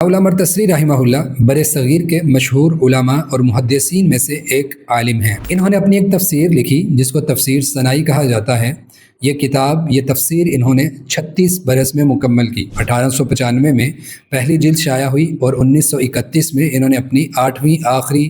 सनाउल्लाह मरतसरी रहमहुल्लाह बर सग़ीर के मशहूर उलमा और मुहद्दिसीन में से एक आलिम हैं। इन्होंने अपनी एक तफसीर लिखी जिसको तफसीर सनाई कहा जाता है। ये तफसीर इन्होंने 36 बरस में मुकम्मल की। 1895 में पहली जिल्द शाया हुई और 1931 में इन्होंने अपनी 8वीं आखिरी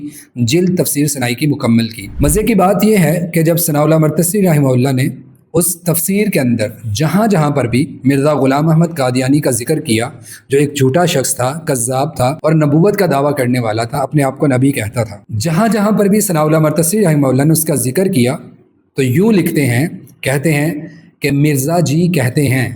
जिल्द तफसीर सनाई की मुकम्मल की। मज़े की बात यह है कि जब सनाउल्लाह मरतसरी रहमहुल्लाह ने उस तफसीर के अंदर जहाँ जहाँ पर भी मिर्ज़ा ग़ुलाम अहमद कादियानी का जिक्र किया, जो एक झूठा शख्स था, कज़्ज़ाब था और नबूवत का दावा करने वाला था, अपने आप को नबी कहता था, जहाँ जहाँ पर भी सनाउल्लाह मरतसरी रहमहुल्लाह ने उसका जिक्र किया तो यूँ लिखते हैं, कहते हैं कि मिर्ज़ा जी कहते हैं,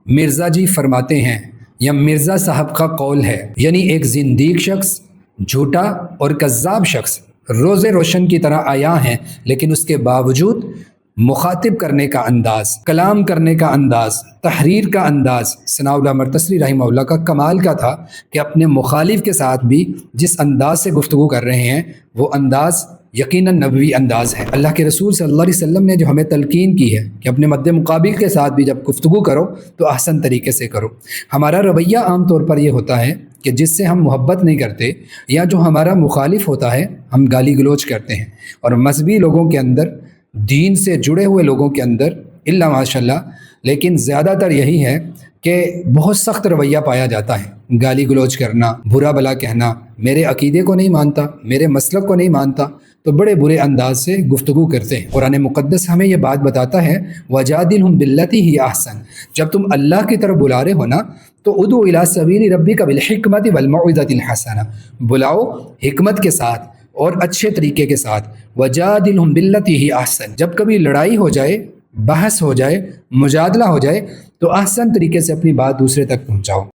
मिर्ज़ा जी फरमाते हैं, या मिर्ज़ा साहब का कौल है। यानी एक जिंदीक शख्स, झूठा और कज़्ज़ाब शख्स रोज़े रोशन की तरह आया हैं, लेकिन उसके बावजूद मुखातिब करने का अंदाज़, कलाम करने का अंदाज़, तहरीर का अंदाज़ सनाउल्लाह मरतसरी रहमहुल्लाह का कमाल का था कि अपने मुखालिफ के साथ भी जिस अंदाज़ से गुफ्तगू कर रहे हैं वो अंदाज़ यकीनन नबवी अंदाज़ है। अल्लाह के रसूल सल्लल्लाहु अलैहि वसल्लम ने जो हमें तलकीन की है कि अपने मद्दे मुकाबिल के साथ भी जब गुफ्तगू करो तो अहसन तरीके से करो। हमारा रवैया आम तौर पर यह होता है कि जिससे हम मोहब्बत नहीं करते या जो हमारा मुखालिफ होता है हम गाली गलोच करते हैं। और मजहबी लोगों के अंदर, दीन से जुड़े हुए लोगों के अंदर इल्ला माशाल्लाह, लेकिन ज़्यादातर यही है कि बहुत सख्त रवैया पाया जाता है। गाली गलोच करना, बुरा भला कहना, मेरे अकीदे को नहीं मानता, मेरे मसलक को नहीं मानता, तो बड़े बुरे अंदाज से गुफ्तगू करते हैं। कुरान मुक़द्दस हमें ये बात बताता है, वजादिलहुम बिल्लती ही अहसन। जब तुम अल्लाह की तरफ बुला रहे हो ना तो उदू इला सबीली रब्बिका बिल हिकमति वल मौइज़तिल हसना, बुलाओ हिकमत के साथ और अच्छे तरीके के साथ। वजादिलहुम बिल्लती ही अहसन, जब कभी लड़ाई हो जाए, बहस हो जाए, मुजादला हो जाए तो अहसन तरीके से अपनी बात दूसरे तक पहुँचाओ।